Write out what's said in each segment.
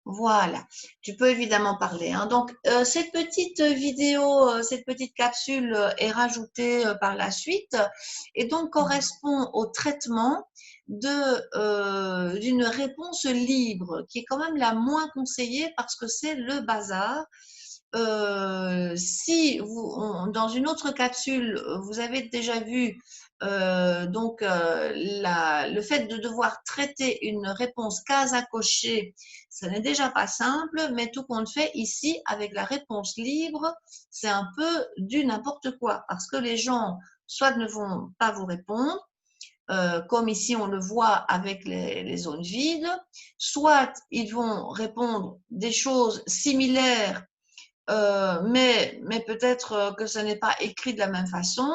Voilà, tu peux évidemment parler, hein. Donc, cette petite vidéo, cette petite capsule est rajoutée par la suite et donc correspond au traitement d'une réponse libre qui est quand même la moins conseillée parce que c'est le bazar. Si dans une autre capsule, vous avez déjà vu le fait de devoir traiter une réponse case à cocher, ce n'est déjà pas simple, mais tout compte fait ici, avec la réponse libre, c'est un peu du n'importe quoi, parce que les gens, soit ne vont pas vous répondre, comme ici on le voit avec les zones vides, soit ils vont répondre des choses similaires, mais peut-être que ce n'est pas écrit de la même façon,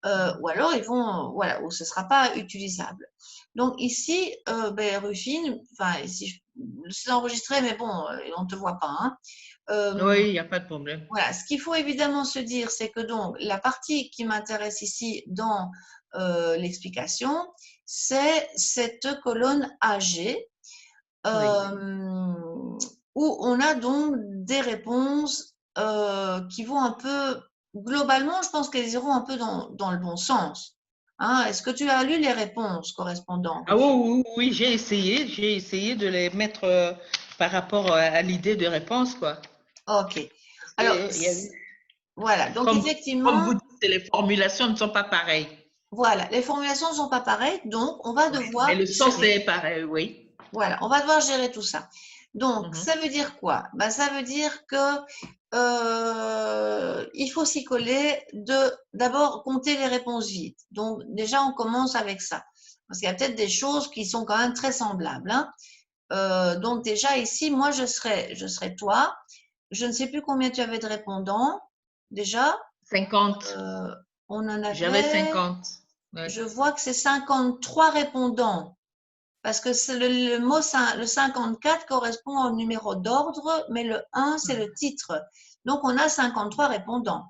ou alors ils vont, voilà, ou ce ne sera pas utilisable. Donc ici, Rufine, enfin ici, c'est enregistré, mais bon, on ne te voit pas, hein. Oui, il n'y a pas de problème. Voilà, ce qu'il faut évidemment se dire, c'est que donc la partie qui m'intéresse ici dans l'explication, c'est cette colonne AG, Oui. où on a donc des réponses qui vont un peu, globalement, je pense qu'elles iront un peu dans le bon sens. Hein, est-ce que tu as lu les réponses correspondantes, Ah oui, Rufine? oui, oui, j'ai essayé de les mettre par rapport à l'idée de réponse, quoi. Ok. Parce Alors, que, voilà. Donc, comme effectivement, vous dites, les formulations ne sont pas pareilles. voilà, les formulations ne sont pas pareilles, donc on va Ouais. Mais devoir le sens gérer. est pareil, oui. Voilà, on va devoir gérer tout ça. Donc, Mhm. ça veut dire quoi? Ben, ça veut dire que il faut s'y coller d'abord compter les réponses vides. Donc, déjà, on commence avec ça. Parce qu'il y a peut-être des choses qui sont quand même très semblables, hein. Donc, déjà, ici, moi, je serais toi. Je ne sais plus combien tu avais de répondants. Déjà, 50. euh, on en J'avais avait, 50. Ouais. je vois que c'est 53 répondants. Parce que le mot, le 54 correspond au numéro d'ordre, mais le 1, c'est le titre. Donc, on a 53 répondants,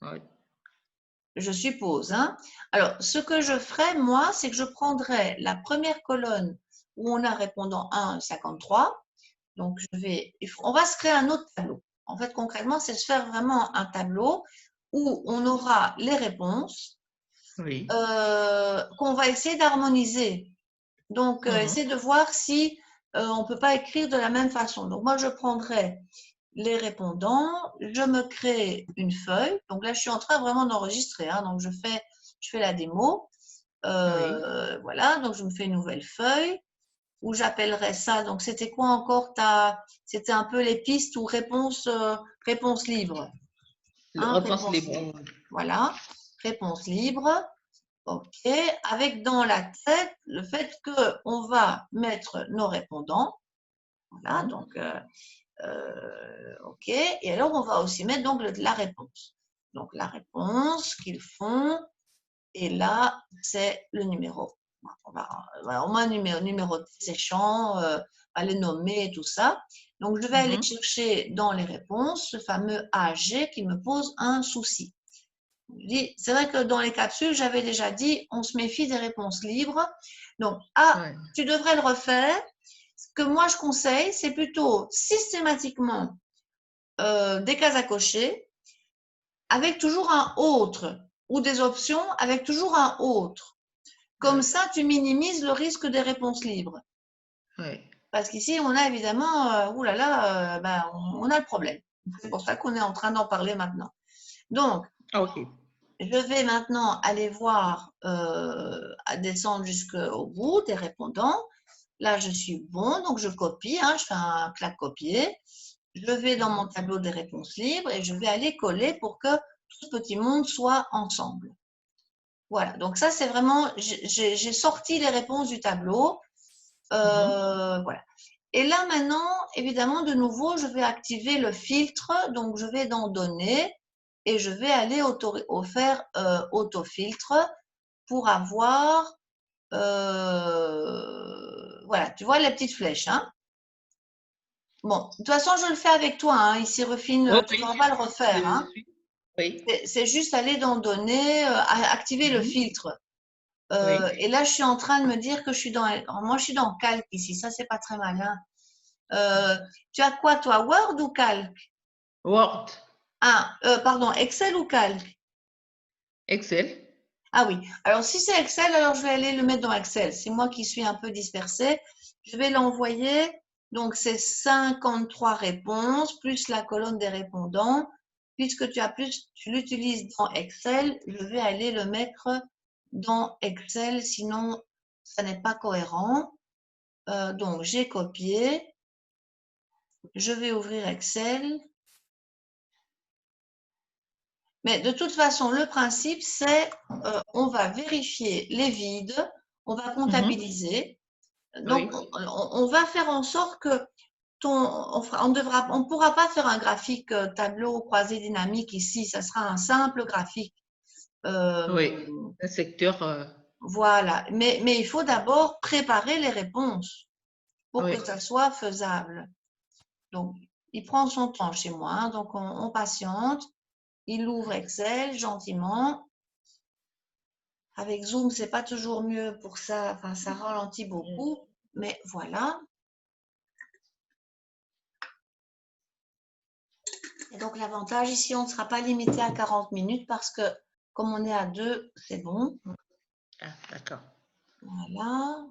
Ouais. je suppose, hein. Alors, ce que je ferai, moi, c'est que je prendrai la première colonne où on a répondant 1, 53. Donc, on va se créer un autre tableau. En fait, concrètement, c'est se faire vraiment un tableau où on aura les réponses Oui. qu'on va essayer d'harmoniser. Donc, Mhm. essayer de voir si on ne peut pas écrire de la même façon. Donc, moi, je prendrai les répondants, je me crée une feuille. Donc là, je suis en train vraiment d'enregistrer, hein, donc je fais la démo. Oui. Voilà, donc je me fais une nouvelle feuille où j'appellerai ça. Donc, c'était quoi encore c'était un peu les pistes ou réponse libre. Hein, Réponse réponse libre. libre. Voilà, réponse libre. OK, avec dans la tête le fait qu'on va mettre nos répondants. Voilà, Mhm. donc OK. Et alors, on va aussi mettre donc la réponse. Donc, la réponse qu'ils font. Et là, c'est le numéro. On va un numéro de séchant, à les nommer et tout ça. Donc, je vais aller Mhm. chercher dans les réponses ce fameux AG qui me pose un souci. C'est vrai que dans les capsules, j'avais déjà dit, on se méfie des réponses libres. Donc, Ouais. tu devrais le refaire. Ce que moi, je conseille, c'est plutôt systématiquement des cases à cocher avec toujours un autre ou des options avec toujours un autre. Comme Ouais. ça, tu minimises le risque des réponses libres. Ouais. Parce qu'ici, on a évidemment, oulala, on a le problème. C'est pour ça qu'on est en train d'en parler maintenant. Donc, OK. je vais maintenant aller voir, à descendre jusqu'au bout des répondants. Là, je suis bon, donc je copie, hein, je fais un clac-copier. Je vais dans mon Mhm. tableau des réponses libres et je vais aller coller pour que tout ce petit monde soit ensemble. Voilà, donc ça, c'est vraiment, j'ai sorti les réponses du tableau. Mhm. Voilà. Et là, maintenant, évidemment, de nouveau, je vais activer le filtre. Donc, je vais dans Données et je vais aller faire autofiltre pour avoir, voilà, tu vois les petites flèches, hein. Bon, de toute façon, je le fais avec toi, hein. Ici, Oh, Rufine, tu ne oui, vas pas le refaire, je hein. suis. Oui. C'est juste aller dans Données, activer le Mhm. filtre. Oui. Et là, je suis en train de me dire que je suis dans. Alors, moi, je suis dans calque ici. Ça, c'est pas très malin. Tu as quoi, toi, Word ou Calc? Word, Ah, pardon, Excel ou Calc? Excel. Ah oui, alors si c'est Excel, alors je vais aller le mettre dans Excel. C'est moi qui suis un peu dispersée. Je vais l'envoyer. Donc, c'est 53 réponses, plus la colonne des répondants. Puisque tu l'utilises dans Excel, je vais aller le mettre dans Excel, sinon ça n'est pas cohérent. Donc, j'ai copié. Je vais ouvrir Excel. Mais de toute façon, le principe, c'est on va vérifier les vides, on va comptabiliser. Donc, Oui, on va faire en sorte que on pourra pas faire un graphique tableau croisé dynamique ici, ça sera un simple graphique. Euh, oui. Un secteur, voilà, mais il faut d'abord préparer les réponses pour que oui. ça soit faisable. Donc, il prend son temps chez moi, hein, donc on patiente. Il ouvre Excel gentiment. Avec Zoom, c'est pas toujours mieux pour ça, enfin, ça ralentit beaucoup, mais voilà. Et donc, l'avantage ici, on ne sera pas limité à 40 minutes parce que comme on est à deux, c'est bon. Ah, d'accord. Voilà.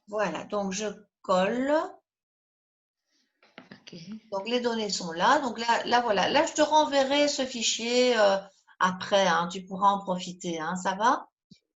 Voilà, donc je colle. Ok. Donc, les données sont là. Donc là voilà. Là, je te renverrai ce fichier après, hein, tu pourras en profiter, hein, ça va?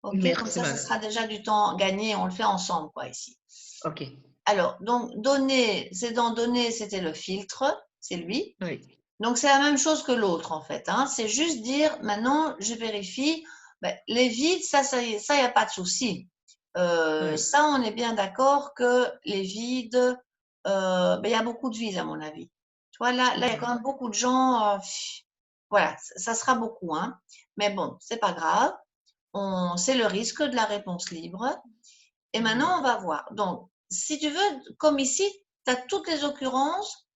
Ok, comme Merci, ça, ce madame. sera déjà du temps gagné. On le fait ensemble, quoi, ici. Ok. Alors, donc, données, c'est dans données, c'était le filtre, c'est lui. Oui. Donc, c'est la même chose que l'autre, en fait, hein. C'est juste dire, maintenant, je vérifie, ben, les vides, ça, y a pas de souci. Oui. Ça, on est bien d'accord que les vides, ben, il y a beaucoup de vides, à mon avis. Tu vois, là, il y a quand même beaucoup de gens, voilà, ça sera beaucoup, hein. Mais bon, c'est pas grave. C'est le risque de la réponse libre. Et maintenant, on va voir. Donc, si tu veux, comme ici, tu as toutes les occurrences,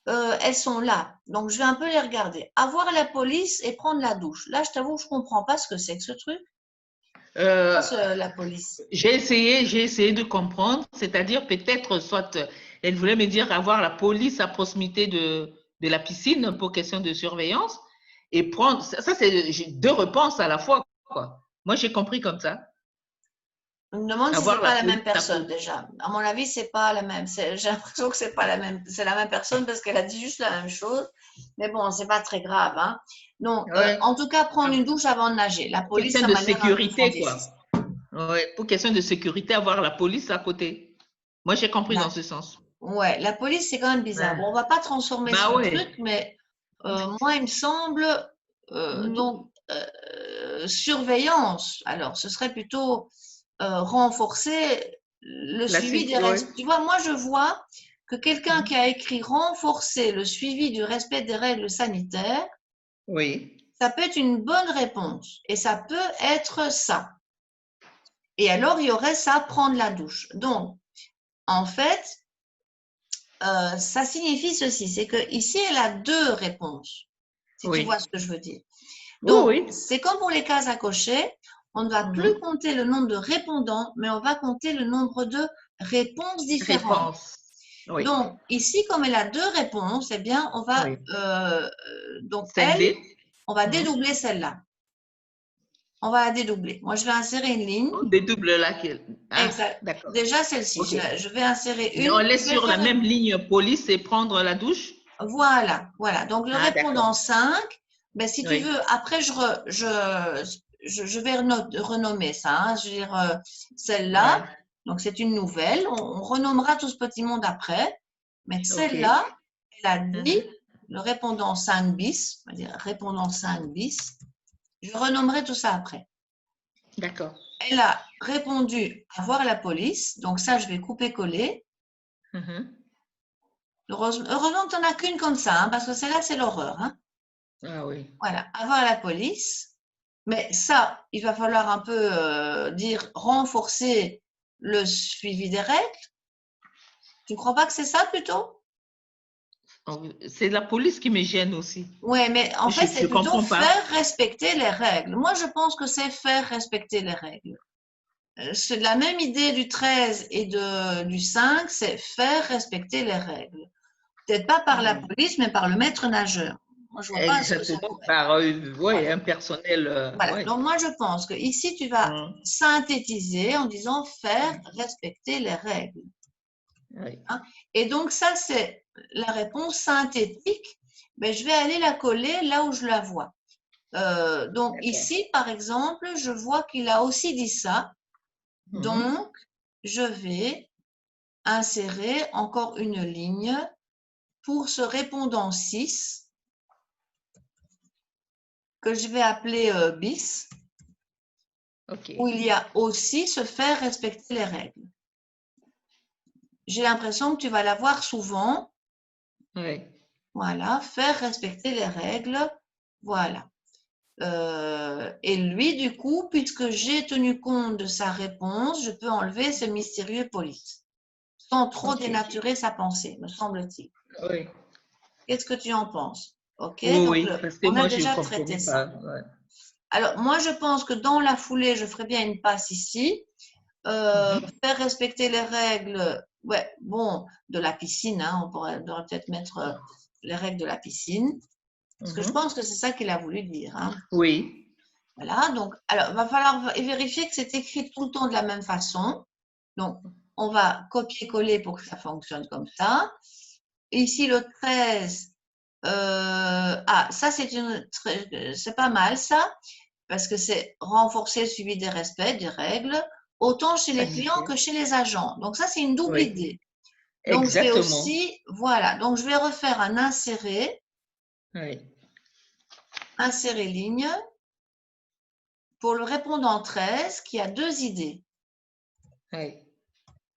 elles sont là. Donc, je vais un peu les regarder. Avoir la police et prendre la douche. Là, je t'avoue, je comprends pas ce que c'est que ce truc. Euh, La police. j'ai essayé de comprendre, c'est-à-dire peut-être, soit elle voulait me dire avoir la police à proximité de la piscine pour question de surveillance et prendre, ça c'est j'ai deux réponses à la fois, quoi. Moi, j'ai compris comme ça. Je me demande si c'est Avoir la pas la police même à personne proximité. déjà. À mon avis, c'est pas la même. J'ai l'impression que c'est pas la même. C'est la même personne parce qu'elle a dit juste la même chose. Mais bon, c'est pas très grave, hein. Donc, Ouais. en tout cas, prendre une douche avant de nager. La police, Question ça de m'a l'air un peu sécurité, quoi. fantaisiste. Ouais. Pour question de sécurité, avoir la police à côté. Moi, j'ai compris dans Là, ce sens. ouais, la police, c'est quand même bizarre. Bon, on Ouais. va pas transformer Bah ce ouais. truc, mais moi, il me semble, Mhm. donc, surveillance. Alors, ce serait plutôt renforcer le La suivi des sécurité, ouais. règles. Tu vois, moi, je vois que quelqu'un qui a écrit renforcer le suivi du respect des règles sanitaires, Oui. ça peut être une bonne réponse. Et ça peut être ça. Et alors, il y aurait ça, prendre la douche. Donc, en fait, ça signifie ceci, c'est que ici elle a deux réponses, si tu vois Oui. ce que je veux dire. Oui, Donc, oui. c'est comme pour les cases à cocher, on ne va plus Mhm. compter le nombre de répondants, mais on va compter le nombre de réponses différentes. Réponse. Oui. Donc, ici, comme elle a deux réponses, eh bien, on va, Oui. donc elle, Scindé. on va Mhm. dédoubler celle-là. On va la dédoubler. Moi, je vais insérer une ligne. On dédouble laquelle? Ah, Exact. d'accord. Déjà, celle-ci, OK. je vais insérer Mais une. on Je laisse vais sur la faire même ligne police et prendre la douche? Voilà, voilà. Donc, le Ah, répondant d'accord. 5, ben, si tu Oui. veux, après, je vais renommer ça, hein. Je veux dire, celle-là, Ouais. donc c'est une nouvelle. On renommera tout ce petit monde après. Mais OK. celle-là, elle a dit Mhm. le répondant 5 bis, on va dire répondant 5 bis. Je renommerai tout ça après. D'accord. Elle a répondu avoir la police. Donc, ça, je vais couper-coller. Mhm. Heureusement que tu n'en as qu'une comme ça, hein, parce que celle-là, c'est l'horreur, hein. Ah oui. Voilà, avoir la police. Mais ça, il va falloir un peu dire renforcer le suivi des règles. Tu ne crois pas que c'est ça plutôt? C'est la police qui me gêne aussi. Oui, mais en fait, Je c'est plutôt comprends pas. faire respecter les règles. Moi, je pense que c'est faire respecter les règles. C'est la même idée du 13 et du 5, c'est faire respecter les règles. Peut-être pas par la police, mais par le maître nageur. Moi, je vois pas ce que ça Exactement, pourrait. par ouais, Voilà. un personnel. Voilà. Ouais. Donc, moi, je pense que ici, tu vas synthétiser en disant faire respecter les règles. Ouais. Hein. Et donc, ça, c'est la réponse synthétique. Mais je vais aller la coller là où je la vois. Donc, ici, par exemple, je vois qu'il a aussi dit ça. Donc, je vais insérer encore une ligne pour ce répondant 6 que je vais appeler bis, où il y a aussi se faire respecter les règles. J'ai l'impression que tu vas la voir souvent. Oui. Voilà, faire respecter les règles. Voilà. Et lui, du coup, puisque j'ai tenu compte de sa réponse, je peux enlever ce mystérieux police, sans trop dénaturer sa pensée, me semble-t-il. Oui. Qu'est-ce que tu en penses? OK, Oui, donc oui, parce que on a moi, je ne déjà traité comprenais ça. pas. Ouais. Alors, moi, je pense que dans la foulée, je ferai bien une passe ici. Faire respecter les règles, ouais, bon, de la piscine, hein, on pourrait peut-être mettre les règles de la piscine, parce que je pense que c'est ça qu'il a voulu dire. Hein. Oui. Voilà, donc, alors, il va falloir vérifier que c'est écrit tout le temps de la même façon. Donc, on va copier-coller pour que ça fonctionne comme ça. Ici, le 13, ça, c'est pas mal, ça, parce que c'est renforcer le suivi des respects, des règles, autant chez les clients que chez les agents. Donc, ça, c'est une double Oui. idée. Donc, je vais Exactement. aussi, voilà, donc je vais refaire un insérer, Oui. insérer ligne, pour le répondant 13 qui a deux idées. Oui.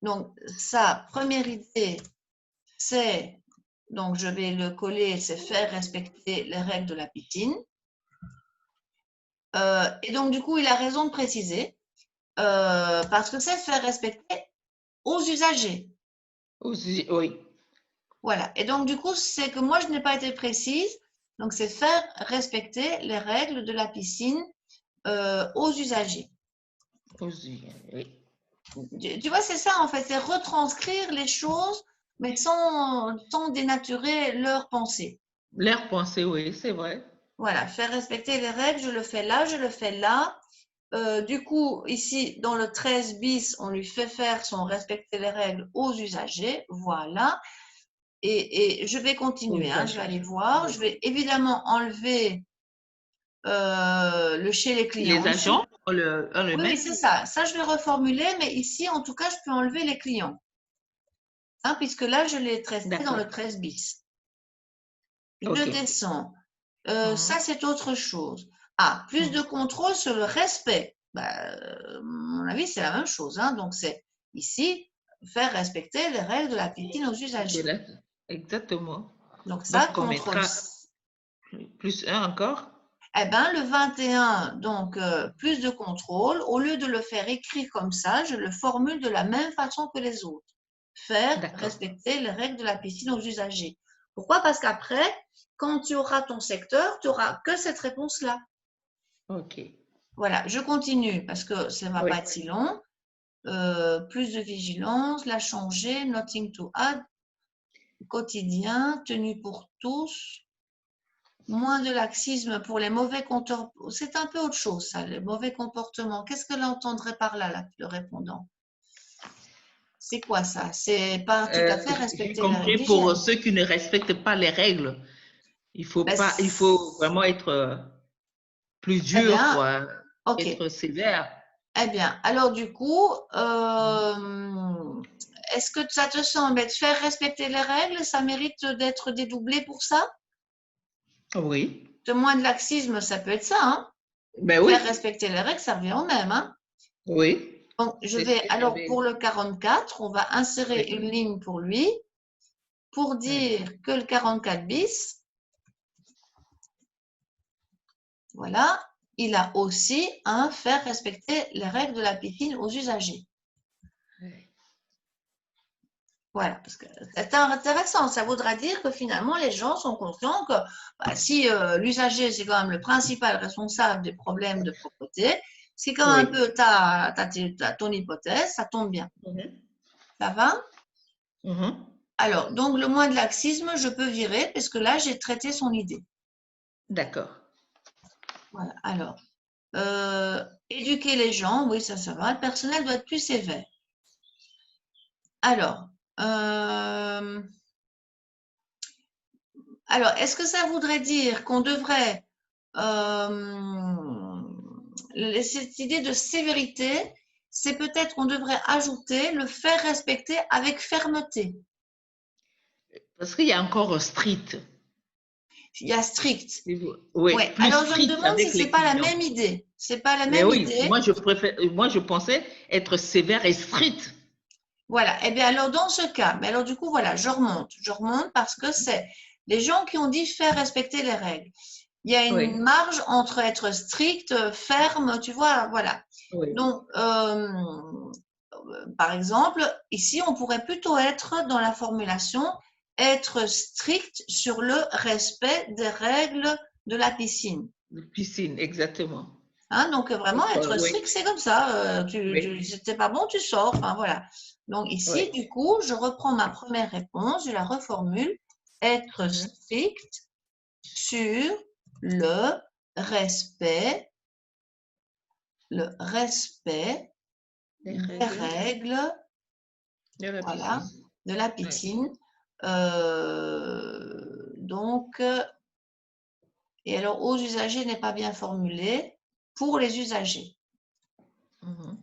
Donc, sa première idée, c'est, donc je vais le coller, c'est faire respecter les règles de la piscine. Et donc, du coup, il a raison de préciser, parce que c'est faire respecter aux usagers. Oui. Voilà. Et donc, du coup, c'est que moi, je n'ai pas été précise. Donc, c'est faire respecter les règles de la piscine aux usagers. Oui. Tu vois, c'est ça, en fait, c'est retranscrire les choses, mais sans dénaturer leur pensée. Leur pensée, oui, c'est vrai. Voilà, faire respecter les règles, je le fais là, je le fais là. Du coup, ici, dans le 13 bis, on lui fait faire son respecter les règles aux usagers. Voilà. Et je vais continuer, hein, je vais aller voir. Oui. Je vais évidemment enlever le chez les clients Les ici. agents, on le Oui, oui, met. c'est ça. Ça, je vais reformuler, mais ici, en tout cas, je peux enlever les clients. Hein, puisque là, je l'ai traité dans le 13 bis. Je OK. descends. Ça, c'est autre chose. Ah, plus de contrôle sur le respect. À mon avis, c'est la même chose. Hein. Donc, c'est ici, faire respecter les règles de la piscine aux usagers. Exactement. Donc, ça, Donc, on contrôle. mettra plus un encore. Eh bien, le 21, donc, plus de contrôle. Au lieu de le faire écrire comme ça, je le formule de la même façon que les autres. Faire respecter les règles de la piscine aux usagers. Pourquoi? Parce qu'après, quand tu auras ton secteur, tu n'auras que cette réponse-là. OK. Voilà, je continue parce que ça ne va pas être si long. Plus de vigilance, la changer, nothing to add, quotidien, tenue pour tous, moins de laxisme pour les mauvais comportements. C'est un peu autre chose, ça, les mauvais comportements. Qu'est-ce que l'entendrait par là, le répondant? C'est quoi ça? C'est pas tout à fait J'ai respecter les règles compris pour d'hygiène. ceux qui ne respectent pas les règles. Il faut Ben, pas, il faut vraiment être plus eh dur, bien, quoi, ok. être sévère. Eh bien, alors du coup, est-ce que ça te semble être faire respecter les règles? Ça mérite d'être dédoublé pour ça? Oui. De moins de laxisme, ça peut être ça. Hein? Ben Faire oui. respecter les règles, ça revient au même. Hein? Oui. Donc, je C'est ce vais, que alors j'avais. pour le 44, on va insérer Oui. une ligne pour lui, pour Oui. dire que le 44 bis, voilà, il a aussi un faire respecter les règles de la piscine aux usagers. Oui. Voilà, parce que c'est intéressant. Ça voudra dire que finalement, les gens sont conscients que bah, si l'usager, c'est quand même le principal responsable des problèmes de propreté, c'est quand même un Oui. peu ton hypothèse, ça tombe bien. Mhm. Ça va? Mhm. Alors, donc le moins de laxisme, je peux virer parce que là, j'ai traité son idée. D'accord. Voilà. Alors, éduquer les gens, oui, ça va. Le personnel doit être plus sévère. Alors, est-ce que ça voudrait dire qu'on devrait, cette idée de sévérité, c'est peut-être qu'on devrait ajouter le faire respecter avec fermeté. Parce qu'il y a encore strict. Il y a strict. Oui, Ouais. plus Alors, je me strict demande si avec c'est les pas la clients. même idée. C'est pas la Mais même oui, idée. moi je pensais être sévère et strict. Voilà. Eh bien, alors, dans ce cas, mais alors, du coup, voilà, je remonte. Je remonte parce que c'est les gens qui ont dit faire respecter les règles. Il y a une Oui, marge entre être strict, ferme, tu vois, voilà. oui. Donc, par exemple, ici, on pourrait plutôt être dans la formulation être strict sur le respect des règles de la piscine. Piscine, exactement. Hein, donc, vraiment, être Oui, strict, c'est comme ça. oui, C'était pas bon, tu sors. Enfin, voilà. Donc, ici, oui. du coup, je reprends ma première réponse, je la reformule. Être Mhm. strict sur le respect, le respect Les des règles règles, de la voilà, piscine. de la Oui. piscine. Donc, et alors aux usagers n'est pas bien formulé, pour les usagers. Mhm.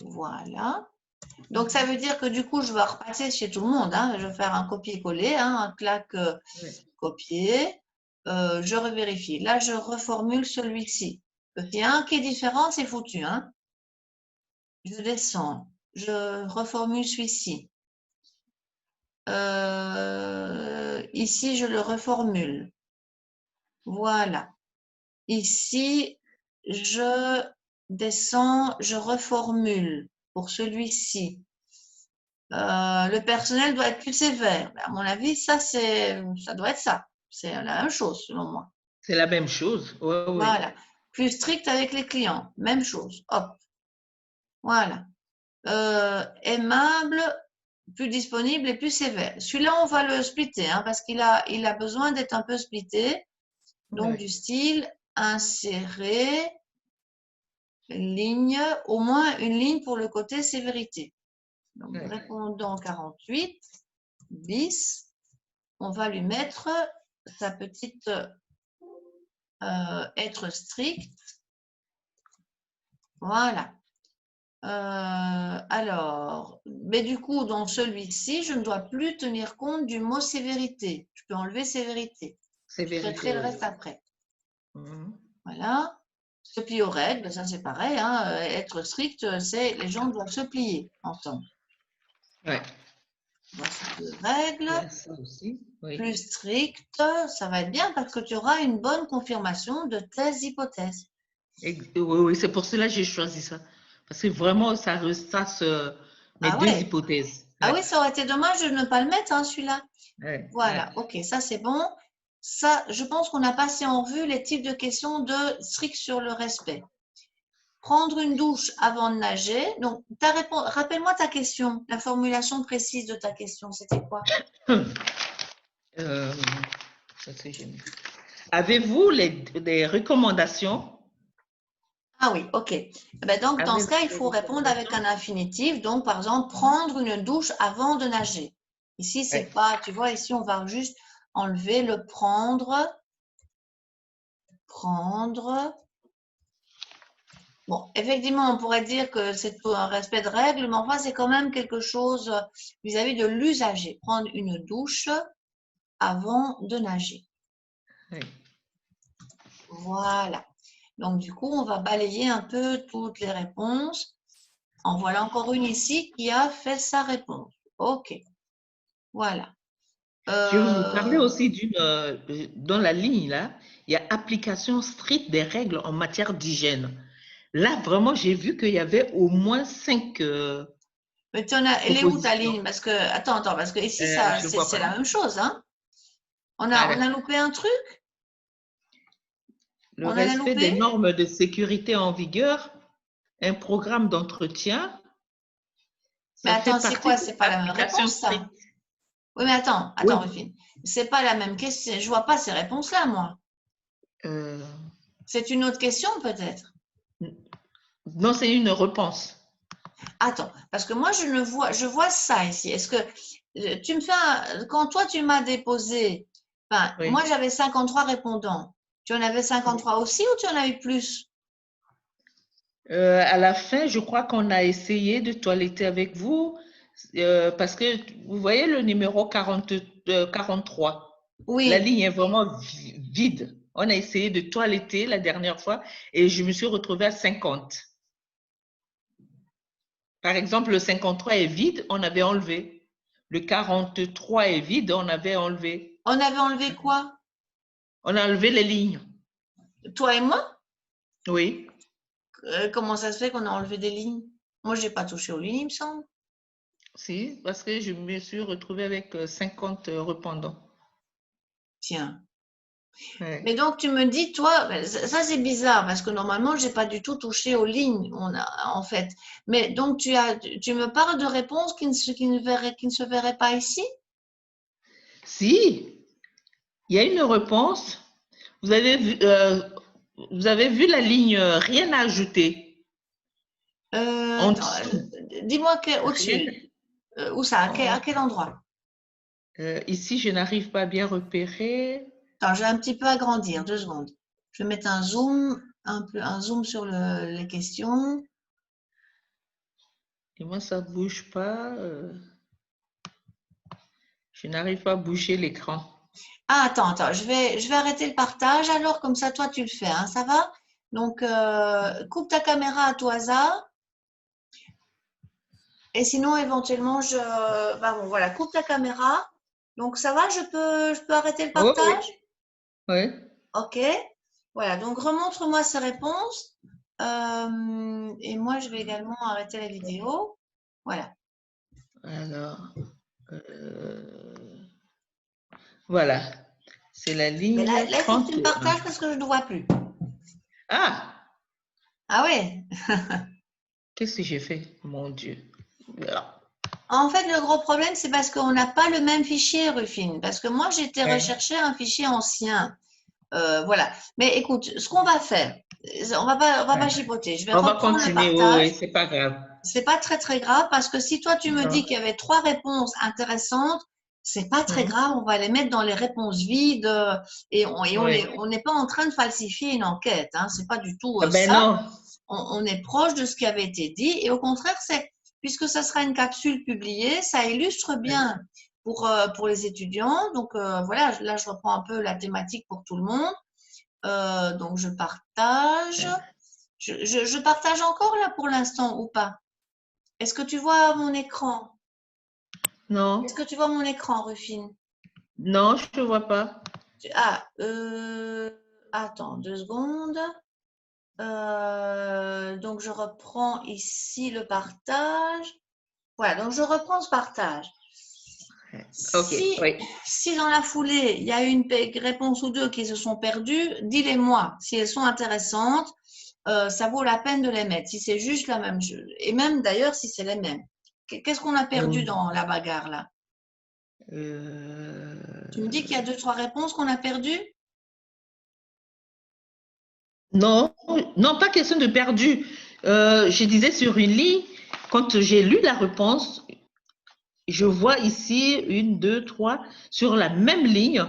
Voilà. Donc, ça Mhm. veut dire que du coup, je vais repasser chez tout le monde. Hein. Je vais faire un copier-coller, hein, un claque Oui. copier. Je revérifie. Là, je reformule celui-ci. Il y a un qui est différent, c'est foutu. Hein. Je descends. Je reformule celui-ci. Ici, je le reformule. Voilà. Ici, je descends, je reformule pour celui-ci. Le personnel doit être plus sévère. À mon avis, ça doit être ça. C'est la même chose, selon moi. C'est la même chose. Oui, oui. Voilà. Plus strict avec les clients. Même chose. Hop. Voilà. Aimable, plus disponible et plus sévère. Celui-là, on va le splitter, hein, parce il a besoin d'être un peu splitté. Donc, Oui. du style, insérer, ligne, au moins une ligne pour le côté sévérité. Donc, Oui. répondant 48, bis, on va lui mettre sa petite être strict. Voilà. Alors, mais du coup, dans celui-ci, je ne dois plus tenir compte du mot sévérité. Je peux enlever sévérité. C'est Je traiterai vérité, le oui. reste après. Mhm. Voilà. Se plier aux règles, ça c'est pareil. Hein. Être strict, c'est les gens doivent se plier ensemble. Ouais. Voici deux règles. Il y a ça aussi. Oui. Plus strict, ça va être bien parce que tu auras une bonne confirmation de tes hypothèses. Oui, oui, c'est pour cela que j'ai choisi ça. Parce que vraiment, ça ressasse mes Ah deux ouais. hypothèses. Ah Ouais. oui, ça aurait été dommage de ne pas le mettre, hein, celui-là. Ouais. Ouais. Voilà, ok, ça c'est bon. Ça, je pense qu'on a passé en revue les types de questions de strict sur le respect. Prendre une douche avant de nager. Donc, rappelle-moi ta question, la formulation précise de ta question, c'était quoi? Euh, ça, c'est génial. Avez-vous des recommandations? Ah oui, ok. Eh ben donc, dans ce Avez-vous cas, il des faut répondre avec recommandations? un infinitif. Donc, par exemple, Mhm. prendre une douche avant de nager. Ici, c'est Ouais. pas, tu vois, ici, on va juste enlever le prendre, prendre. Bon, effectivement, on pourrait dire que c'est un respect de règles, mais enfin, c'est quand même quelque chose vis-à-vis de l'usager. Prendre une douche avant de nager. Oui. Voilà. Donc, du coup, on va balayer un peu toutes les réponses. En voilà encore une ici qui a fait sa réponse. OK. Voilà. Je vais vous parler Euh, aussi dans la ligne là, il y a application stricte des règles en matière d'hygiène. là, vraiment, j'ai vu qu'il y avait au moins 5 Mais elle est où ta propositions. ligne? Parce que, attends, parce que ici, ça, Je ne vois c'est la pas. même chose, hein? Ah, On a d'accord. loupé un truc? Le On en a respect des loupé? normes de sécurité en vigueur, un programme d'entretien, Mais ça fait attends, c'est partie quoi? de C'est pas la même l'application réponse, ça. stricte. Oui, mais Oui. Rufine. C'est pas la même question. Je vois pas ces réponses-là, moi. Euh, C'est une autre question, peut-être. non, c'est une réponse. Attends, parce que moi, je vois ça ici. Est-ce que tu me fais quand toi, tu m'as déposé, enfin, moi, Oui. j'avais 53 répondants. Tu en avais 53 aussi ou tu en as eu plus? À la fin, je crois qu'on a essayé de toiletter avec vous parce que vous voyez le numéro 43. La Oui. ligne est vraiment vide. On a essayé de toiletter la dernière fois et je me suis retrouvée à 50. Par exemple, le 53 est vide, on avait enlevé. Le 43 est vide, on avait enlevé. On avait enlevé quoi? On a enlevé les lignes. Toi et moi? Oui. Comment ça se fait qu'on a enlevé des lignes? Moi, j'ai pas touché aux lignes, il me semble. Si, parce que je me suis retrouvée avec 50 répondants. Tiens. Ouais. Mais donc, tu me dis, toi, ça c'est bizarre parce que normalement, j'ai pas du tout touché aux lignes, en fait. Mais donc, tu me parles de réponses qui ne se verraient pas ici? Si, il y a une réponse. Vous avez vu la ligne rien à ajouter. En Attends, dessous. dis-moi Rien. au-dessus. Où ça? À En- quel endroit? ici, je n'arrive pas à bien repérer. Attends, je vais un petit peu agrandir, 2 secondes. Je vais mettre un zoom sur les questions. Et moi, ça ne bouge pas. Je n'arrive pas à bouger l'écran. Ah, attends, je vais arrêter le partage alors, comme ça, toi, tu le fais, hein, ça va? Donc, coupe ta caméra à tout hasard. Et sinon, éventuellement, bah bon, voilà, coupe ta caméra. Donc, ça va, je peux arrêter le Oui, oui. partage? Oui. OK. Voilà, donc remontre-moi ces réponses. Et moi, je vais également arrêter la vidéo. Voilà. Alors, euh, voilà. C'est la Mais ligne là, il faut que tu me 31. partages parce que je ne vois plus. Ah, Ah ouais. qu'est-ce que j'ai fait? Mon Dieu. Voilà. En fait, le gros problème, c'est parce qu'on n'a pas le même fichier, Rufine. Parce que moi, j'étais Ouais. rechercher un fichier ancien. Voilà. Mais écoute, ce qu'on va faire, on va pas Ouais. chipoter. Je vais On va reprendre le continuer. Oui, partage. oui, c'est pas grave. C'est pas très grave parce que si toi tu me dis Non. qu'il y avait 3 réponses intéressantes, c'est pas très Mhm. grave. On va les mettre dans les réponses vides Oui. on n'est pas en train de falsifier une enquête. Hein, c'est pas du tout Ah ben ça. non. On est proche de ce qui avait été dit et au contraire, c'est puisque ça sera une capsule publiée, ça illustre Oui. bien pour les étudiants. Donc voilà, là je reprends un peu la thématique pour tout le monde. Donc je partage. Je partage encore là pour l'instant ou pas? Est-ce que tu vois mon écran? Est-ce Non. que tu vois mon écran, Rufine? Non, je ne vois pas. Ah, attends 2 secondes. Donc, je reprends ici le partage. Voilà, donc je reprends ce partage. OK. Si, Oui. si dans la foulée, il y a une réponse ou deux qui se sont perdues, dis-les-moi. Si elles sont intéressantes, ça vaut la peine de les mettre. Si c'est juste la même chose. Et même d'ailleurs, si c'est les mêmes. Qu'est-ce qu'on a perdu Mm. dans la bagarre là? Tu me dis qu'il y a 2, 3 réponses qu'on a perdues? Non, non, pas question de perdu. Je disais sur une ligne, quand j'ai lu la réponse, je vois ici une, deux, trois, sur la même ligne,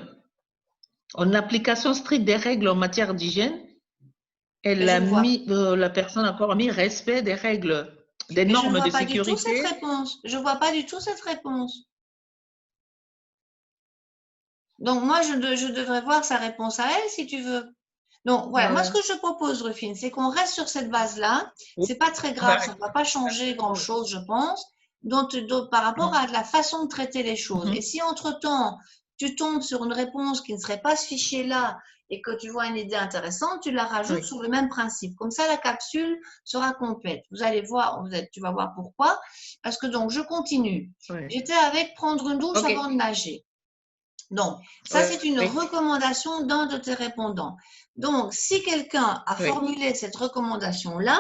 en application stricte des règles en matière d'hygiène, Mais elle je a ne vois, mis, la personne a encore mis respect des règles, des mais je ne normes vois de pas du tout cette sécurité. réponse. Je vois pas du tout cette réponse. Donc moi, je devrais voir sa réponse à elle si tu veux. Donc voilà, moi ce Ouais. que je propose, Rufine, c'est qu'on reste sur cette base-là. Oui, C'est pas très on va grave, ça ne va pas changer grand-chose, je pense, par rapport à la façon de traiter les choses. Et Mhm. si entre-temps, tu tombes sur une réponse qui ne serait pas ce fichier-là et que tu vois une idée intéressante, tu la rajoutes Oui. sur le même principe. Comme ça, la capsule sera complète. Vous allez voir, tu vas voir pourquoi. Parce que donc, je continue. Oui. J'étais avec prendre une douche OK. avant de nager. Donc, ça, Oui. c'est une Oui. recommandation d'un de tes répondants. Donc, si quelqu'un a Oui. formulé cette recommandation-là,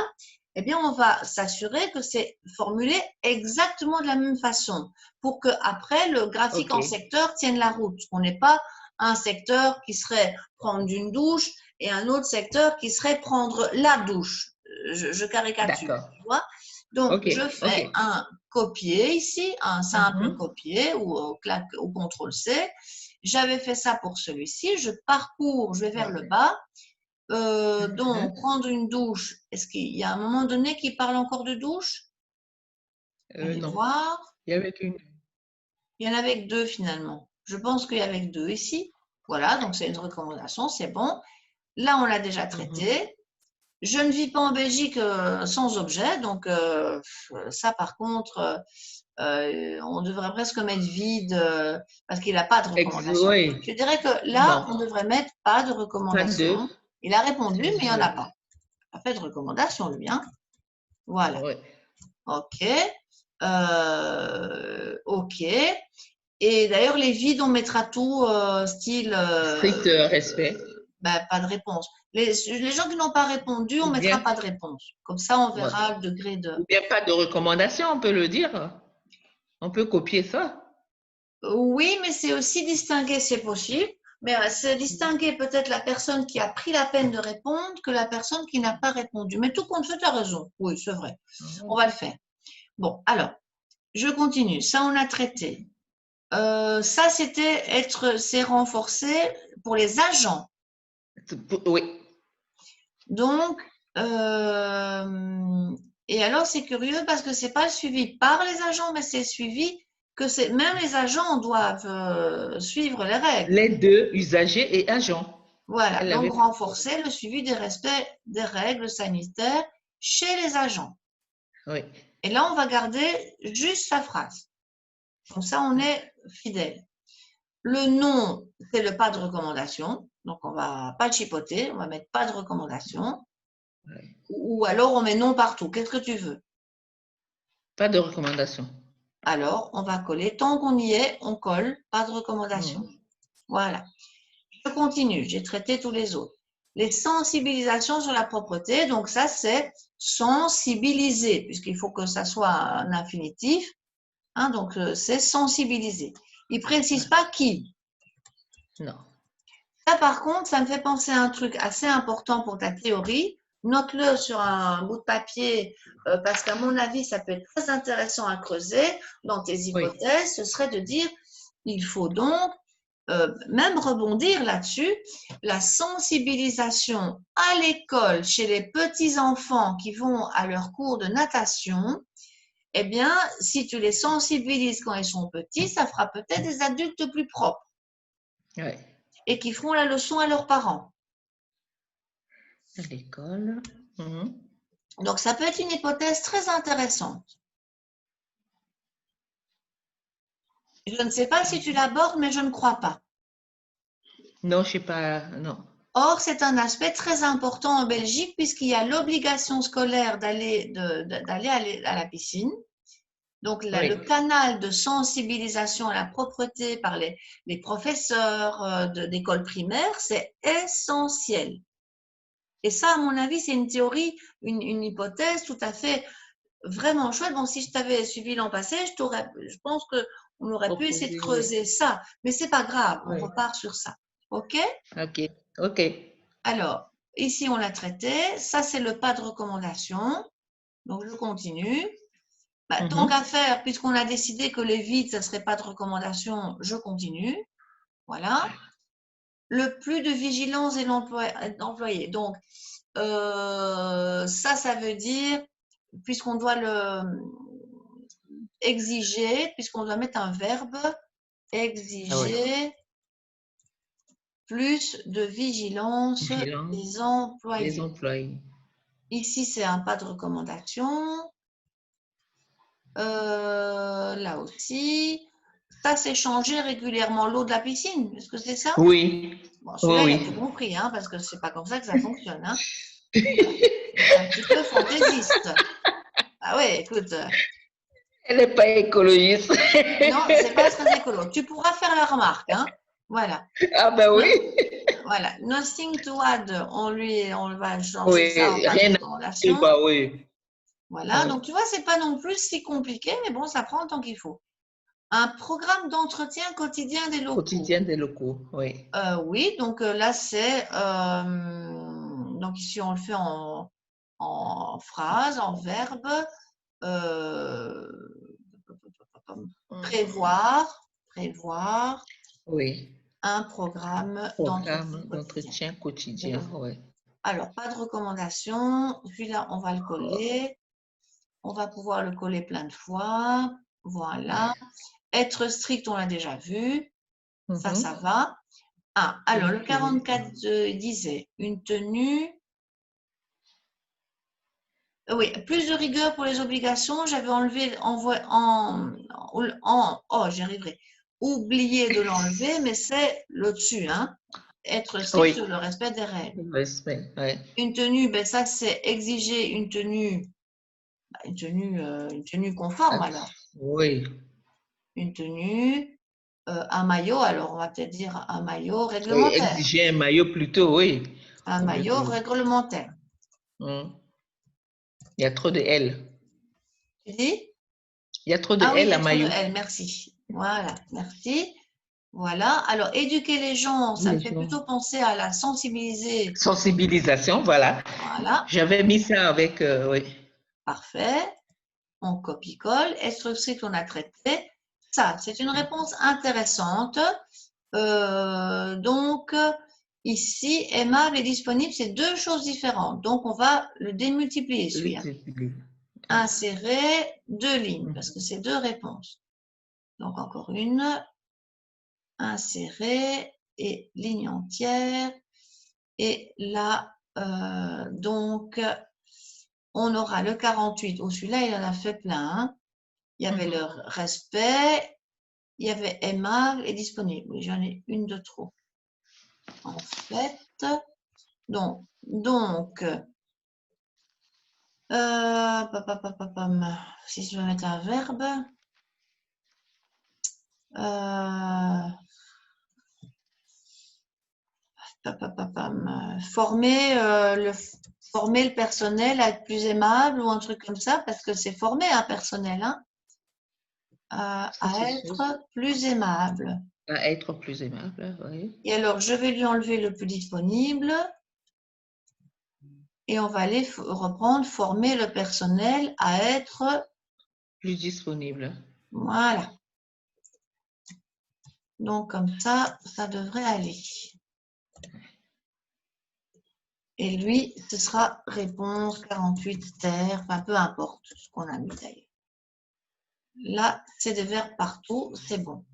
eh bien, on va s'assurer que c'est formulé exactement de la même façon pour que après le graphique en OK. secteur tienne la route. On n'est pas un secteur qui serait prendre une douche et un autre secteur qui serait prendre la douche. Je caricature, D'accord. tu vois. Donc, OK. je fais OK. un copier ici, un simple Mhm. copier ou au CTRL-C. J'avais fait ça pour celui-ci. Je parcours, je vais vers Oui. le bas. Mhm. Donc, prendre une douche. Est-ce qu'il y a un moment donné qui parle encore de douche? Allez Non. voir. Il y avait qu'une. Il y en avait que deux finalement. Je pense qu'il y avait que deux ici. Voilà, donc c'est une recommandation, c'est bon. Là, on l'a déjà Mhm. traité. Je ne vis pas en Belgique sans objet, donc ça par contre, on devrait presque mettre vide parce qu'il n'a pas de recommandation. Oui. Je dirais que là, Non. on devrait mettre pas de Pas de. recommandation. Il a répondu, mais il n'y en a pas. Il n'a pas fait de recommandation, lui. Hein. Voilà. Oui. OK. OK. Et d'ailleurs, les vides, on mettra tout style Strict respect. ben, pas de réponse. Les gens qui n'ont pas répondu, on Ou mettra bien, pas de réponse. Comme ça, on ouais. verra le degré de. Ou bien pas de recommandation, on peut le dire. On peut copier ça. Oui, mais c'est aussi distinguer, c'est possible. Mais c'est distinguer peut-être la personne qui a pris la peine de répondre que la personne qui n'a pas répondu. Mais tout compte fait, tu as raison. Oui, c'est vrai. On Mhm. va le faire. Bon, alors, je continue. Ça, on a traité. Ça, c'est renforcé pour les agents. Oui. Donc, euh, et alors, c'est curieux parce que c'est pas le suivi par les agents, mais c'est suivi que même les agents doivent suivre les règles. Les deux, usagers et agents. Voilà, Elle donc l'avait. renforcer le suivi des respects des règles sanitaires chez les agents. Oui. Et là, on va garder juste la phrase. Comme ça, on Oui. est fidèle. Le nom, c'est le pas de recommandation. Donc, on va pas le chipoter, on va mettre pas de recommandation. Oui. Ou alors, on met non partout. Qu'est-ce que tu veux? Pas de recommandation. Alors, on va coller. Tant qu'on y est, on colle. Pas de recommandation. Mhm. Voilà. Je continue. J'ai traité tous les autres. Les sensibilisations sur la propreté. Donc, ça, c'est sensibiliser, puisqu'il faut que ça soit un infinitif. Hein, donc, c'est sensibiliser. Il ne précise pas qui. Non. Ça, par contre, ça me fait penser à un truc assez important pour ta théorie. Note-le sur un bout de papier parce qu'à mon avis, ça peut être très intéressant à creuser dans tes Oui. hypothèses. Ce serait de dire, il faut donc même rebondir là-dessus, la sensibilisation à l'école chez les petits-enfants qui vont à leur cours de natation. Eh bien, si tu les sensibilises quand ils sont petits, ça fera peut-être des adultes plus propres Oui. et qui feront la leçon à leurs parents. À l'école. Mhm. Donc, ça peut être une hypothèse très intéressante. Je ne sais pas si tu l'abordes, mais je ne crois pas. Non, je sais pas. Non. Or, c'est un aspect très important en Belgique puisqu'il y a l'obligation scolaire d'aller à la piscine. Donc, Oui. le canal de sensibilisation à la propreté par les professeurs d'école primaire, c'est essentiel. Et ça, à mon avis, c'est une théorie, une hypothèse tout à fait vraiment chouette. Bon, si je t'avais suivi l'an passé, je pense qu'on aurait pu essayer de Proposer, oui. creuser ça. Mais c'est pas grave, on Oui. repart sur ça. OK? OK. OK. Alors, ici, on l'a traité. Ça, c'est le pas de recommandation. Donc, je continue. Bah, tant qu'à Mhm. faire, puisqu'on a décidé que les vides, ça ne serait pas de recommandation, je continue. Voilà. Le plus de vigilance et l'employé. Donc, ça veut dire, puisqu'on doit le exiger, puisqu'on doit mettre un verbe, Ah oui. exiger plus de vigilance des Vigilance des employés. employés. Ici, c'est un pas de recommandation. Là aussi, ça, c'est changer régulièrement l'eau de la piscine. Est-ce que c'est ça? Oui, Bon, celui-là, il a oui, tout compris, hein, parce que c'est pas comme ça que ça fonctionne. Hein. Voilà. C'est un petit peu fantaisiste. Ah ouais, écoute, elle n'est pas écologiste. non, c'est pas très écolo. Tu pourras faire la remarque, hein. Voilà. Ah ben No- oui, voilà. Nothing to add, on va changer ça en oui, pas de rien à recommandation. dire, bah oui. Voilà. Oui. Donc, tu vois, c'est pas non plus si compliqué, mais bon, ça prend le temps qu'il faut. Un programme d'entretien quotidien des locaux. Quotidien des locaux, oui. Oui, donc là, c'est. Donc, ici, on le fait en phrase, en verbe. Euh, prévoir, prévoir Oui, un programme d'entretien programme quotidien d'entretien des quotidien, locaux. oui. Alors, pas de recommandation. Celui-là, on va le coller. On va pouvoir le coller plein de fois. Voilà. Être strict, on l'a déjà vu. Ça Mhm. va. Ah, alors, le Véhiculer. 44 disait une tenue. Oui, plus de rigueur pour les obligations. J'avais enlevé, oh, j'y arriverai. Oublié de l'enlever, mais c'est le dessus, hein. Être strict Oui, sur le respect des règles. respect, oui. Une tenue, ben ça, c'est exiger une tenue conforme Ah, alors. oui, Une tenue, un maillot, alors on va peut-être dire un maillot oui, réglementaire. exiger un maillot plutôt, oui. Un Au lieu maillot de... réglementaire. Hmm. Il y a trop de L. Tu dis? Il y a trop de Ah oui, il L y à a trop de maillot. L, merci. Voilà, merci. Voilà. Alors, éduquer les gens, ça me Les fait gens. plutôt penser à la sensibiliser. Sensibilisation, voilà. Voilà, J'avais mis ça avec, oui. parfait. On copie-colle. Être strict, on a traité. Ça, c'est une réponse intéressante. Donc, ici, aimable et disponible, c'est deux choses différentes. Donc, on va le démultiplier, celui-là. Insérer deux lignes, parce que c'est deux réponses. Donc, encore une. Insérer et ligne entière. Et là, donc, on aura le 48. Oh, celui-là, il en a fait plein. Hein. Il y avait le respect, il y avait aimable et disponible. Oui, j'en ai une de trop. En fait, donc si je veux mettre un verbe, former le personnel à être plus aimable ou un truc comme ça, parce que c'est former un personnel hein, à être plus aimable. À être plus aimable, oui. Et alors, je vais lui enlever le plus disponible et on va aller reprendre former le personnel à être Plus disponible. voilà. Donc, comme ça devrait aller. Et lui, ce sera réponse 48 terre, enfin peu importe ce qu'on a mis d'ailleurs. Là, c'est des verbes partout, c'est bon.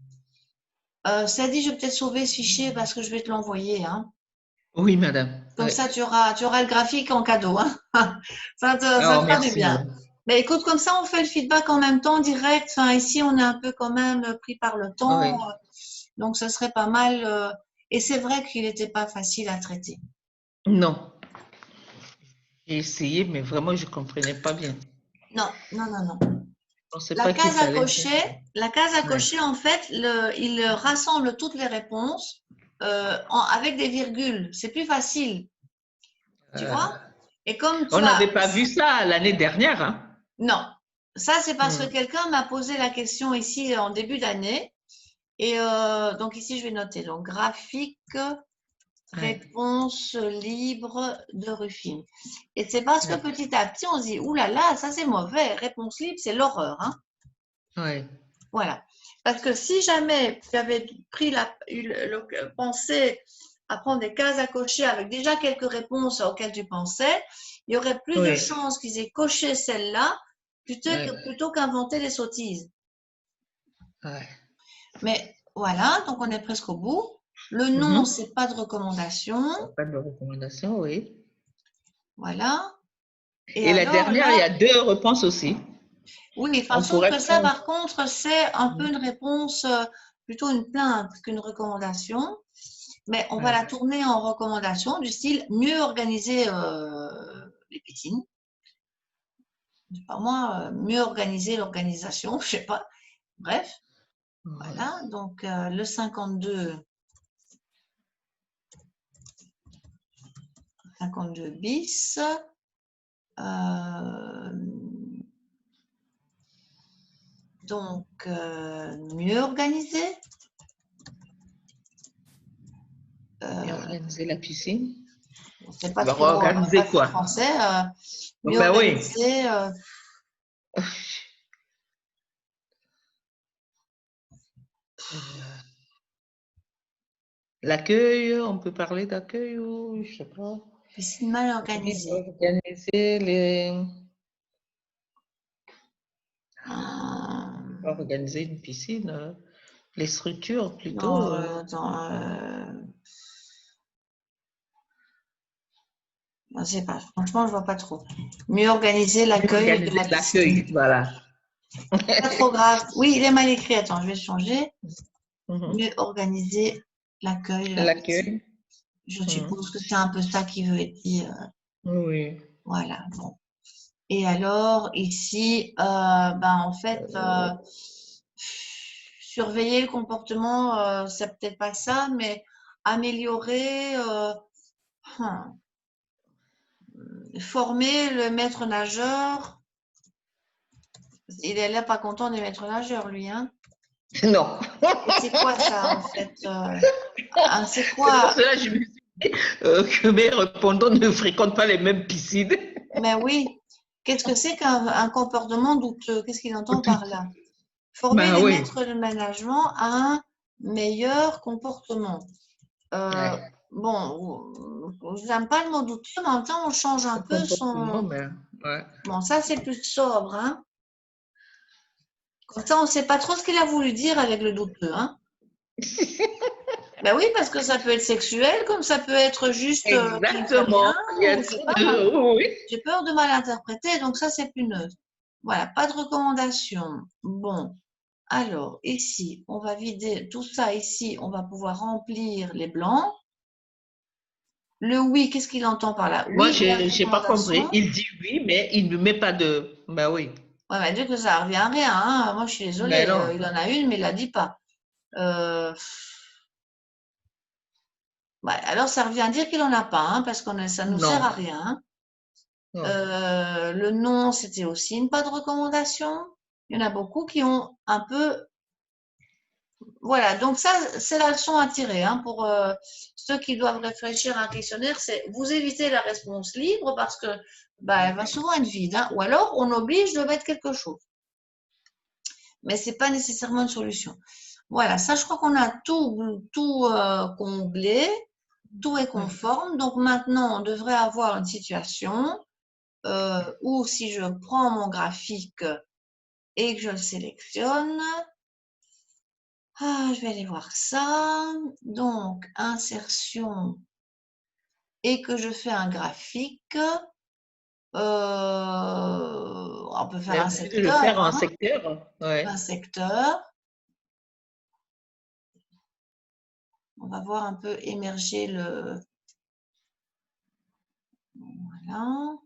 Ça dit, je vais peut-être sauver ce fichier parce que je vais te l'envoyer. Hein. Oui, madame. Comme Oui. ça, tu auras le graphique en cadeau. Hein. ça te Oh, fera du merci. bien. Mais écoute, comme ça, on fait le feedback en même temps, direct. Enfin, ici, on est un peu quand même pris par le temps. Oui. Donc, ce serait pas mal. Et c'est vrai qu'il n'était pas facile à traiter. Non. J'ai essayé, mais vraiment, je ne comprenais pas bien. Non, non, non, non. On ne sait La pas qui case à fallait faire. Ouais. cocher, en fait, il rassemble toutes les réponses avec des virgules. C'est plus facile, tu vois? Et comme On tu as... n'avait pas vu ça l'année dernière. Hein? Non, ça c'est parce que Hmm. quelqu'un m'a posé la question ici en début d'année. Et donc ici, je vais noter. Donc, graphique, Ouais. réponse libre de Ruffin. Et c'est parce que Ouais. petit à petit, on se dit, oulala, ça c'est mauvais. Réponse libre, c'est l'horreur. Hein? Ouais. Voilà. Parce que si jamais tu avais pensé à prendre des cases à cocher avec déjà quelques réponses auxquelles tu pensais, il y aurait plus de Oui. chances qu'ils aient coché celle-là Ouais. plutôt qu'inventer des sottises. Ouais. Mais voilà, donc on est presque au bout. Le nom, Mhm. c'est pas de recommandation. Pas de recommandation, oui. Voilà. Et Et la alors dernière, il y là, a deux réponses aussi. Oui, enfin, On sauf pourrait que ça, prendre. par contre, c'est un peu une réponse, plutôt une plainte qu'une recommandation. Mais on va Ouais. la tourner en recommandation du style mieux organiser les piscines. Je sais pas moi, mieux organiser l'organisation, je sais pas. Bref, Mhm. voilà. Donc, le 52 bis. Euh, donc, mieux organisé. Et Euh, organiser la piscine. c'est On pas va très drôle, hein, réorganiser pas très quoi? français. Mieux Ben oui. organisé. L'accueil, on peut parler d'accueil ou je sais pas. Piscine mal Oui, organisée. organiser Hum, organiser une piscine, les structures plutôt. non, attends, je sais pas. Franchement, je vois pas trop. Mieux organiser Mieux l'accueil de organiser la piscine. l'accueil, voilà. Pas trop grave. Oui, il est mal écrit. Attends, je vais changer. Mhm. Mieux organiser l'accueil de la piscine. L'accueil. Je Mhm. suppose que c'est un peu ça qui veut dire. Oui. Voilà. Bon. Et alors, ici, en fait, surveiller le comportement, c'est peut-être pas ça, mais améliorer, hmm, former le maître nageur. Il est là pas content des maîtres nageurs, lui, hein. Non. Et c'est quoi ça, en fait? C'est C'est pour quoi? cela que je me suis dit que mes répondants ne fréquentent pas les mêmes piscines. Mais oui. Qu'est-ce que c'est qu'un comportement douteux? Qu'est-ce qu'il entend par là? Former Ben les oui. maîtres de management à un meilleur comportement. Euh, Ouais. bon, je n'aime pas le mot douteux, mais en même temps, on change un Le peu comportement, son. mais ouais. Bon, ça, c'est plus sobre, hein. Comme ça, on ne sait pas trop ce qu'il a voulu dire avec le douteux, hein. Ben oui, parce que ça peut être sexuel, comme ça peut être juste qui ne fait rien, Exactement. Il y a ou je sais trop pas. de. Oui, oui. J'ai peur de mal interpréter, donc ça, c'est plus neutre. Voilà, pas de recommandation. Bon, alors, ici, on va vider tout ça ici, on va pouvoir remplir les blancs. Le oui, qu'est-ce qu'il entend par là? Moi, Oui, il y a une je n'ai pas compris. recommandation. Il dit oui, mais il ne met pas de. Ben oui. Ouais, mais Dieu que ça revient à rien, hein. Moi, je suis Mais désolée, non. il en a une, mais il la dit pas. Euh, alors, ça revient à dire qu'il en a pas, hein, parce que ça nous Non. sert à rien, hein. Non. Le non, c'était aussi une pas de recommandation. Il y en a beaucoup qui ont un peu. Voilà, donc ça, c'est la leçon à tirer, hein, pour ceux qui doivent réfléchir à un questionnaire, c'est vous évitez la réponse libre parce que elle va souvent être vide, hein, ou alors on oblige de mettre quelque chose. Mais c'est pas nécessairement une solution. Voilà, ça, je crois qu'on a tout comblé, tout est conforme. Donc maintenant, on devrait avoir une situation où si je prends mon graphique et que je le sélectionne, je vais aller voir ça. Donc, insertion et que je fais un graphique. On peut faire Mais un au lieu de le faire secteur, en hein, secteur, ouais. un secteur. On va voir un peu émerger le. Voilà.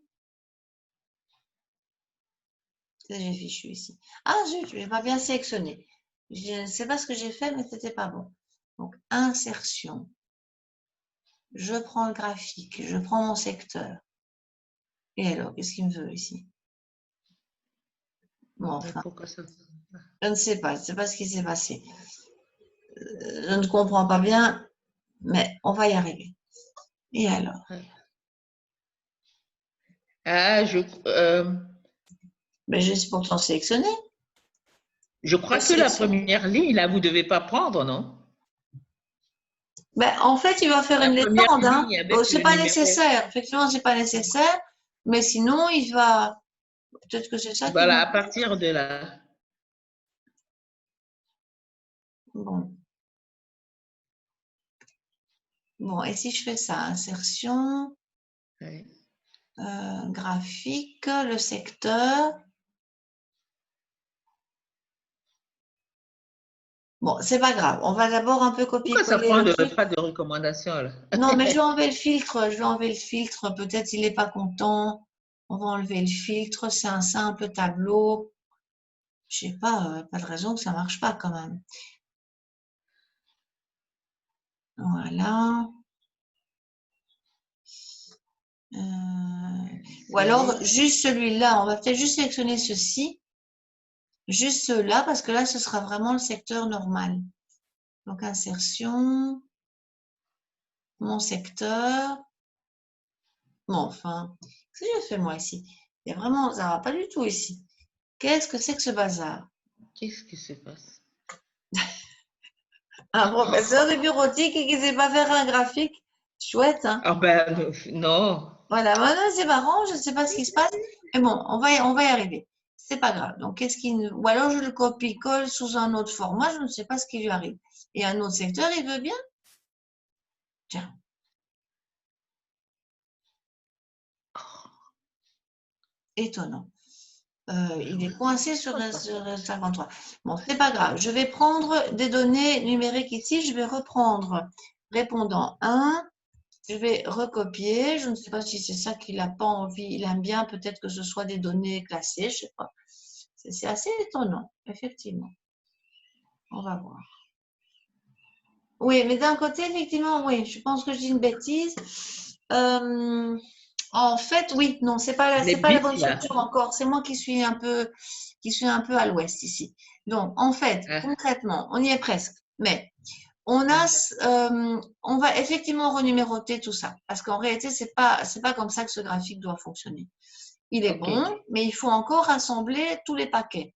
J'ai fichu ici. Ah zut, je n'ai pas bien sélectionné. Je ne sais pas ce que j'ai fait, mais c'était pas bon. Donc, insertion. Je prends le graphique, je prends mon secteur. Et alors, qu'est-ce qu'il me veut ici? Bon, Mais enfin, pourquoi ça? je ne sais pas, je ne sais pas ce qui s'est passé. Je ne comprends pas bien, mais on va y arriver. Et alors? Ah, Mais je suis pourtant sélectionné. je Je crois que la sélectionne. première ligne, là, vous ne devez pas prendre, non? En fait, il va faire La une première légende, hein. ligne avec C'est le pas numéro. nécessaire. Effectivement, c'est pas nécessaire. Mais sinon, il va. Peut-être que c'est ça qu'il va Voilà, à mettre. partir de là. Bon. Bon, et si je fais ça, insertion, Ouais. graphique, le secteur. Bon, c'est pas grave. On va d'abord un peu Pourquoi ça copier-coller prend le truc. pas de recommandation là? Non, mais je vais enlever le filtre. Je vais enlever le filtre. Peut-être il n'est pas content. On va enlever le filtre. C'est un simple tableau. Je sais pas, pas de raison que ça marche pas quand même. Voilà. Ou alors, juste celui-là. On va peut-être juste sélectionner ceci. Juste ceux-là, parce que là, ce sera vraiment le secteur normal. Donc, insertion, mon secteur. Bon, enfin, qu'est-ce que j'ai fait moi ici? Il y a vraiment, ça va pas du tout ici. Qu'est-ce que c'est que ce bazar? Qu'est-ce qui se passe? Un professeur de bureautique qui ne sait pas faire un graphique? Chouette, hein? Ah ben non. Voilà, voilà, c'est marrant, je ne sais pas ce qui se passe. Mais bon, on va y arriver. C'est pas grave. Donc, qu'est-ce qui ou alors je le copie-colle sous un autre format, je ne sais pas ce qui lui arrive. Et un autre secteur, il veut bien? Tiens, étonnant. Il est coincé sur le 53. Bon, c'est pas grave. Je vais prendre des données numériques ici. Je vais reprendre répondant 1. Je vais recopier. Je ne sais pas si c'est ça qu'il n'a pas envie. Il aime bien peut-être que ce soit des données classées. Je ne sais pas. C'est assez étonnant, effectivement. On va voir. Oui, mais d'un côté, effectivement, oui, je pense que je dis une bêtise. En fait, oui, non, c'est pas Les la bits bonne là. structure encore. C'est moi qui suis un peu à l'ouest ici. Donc, en fait, Ah, concrètement, on y est presque. Mais ah, on va effectivement renuméroter tout ça, parce qu'en réalité, c'est pas comme ça que ce graphique doit fonctionner. Il est ok, bon, mais il faut encore rassembler tous les paquets.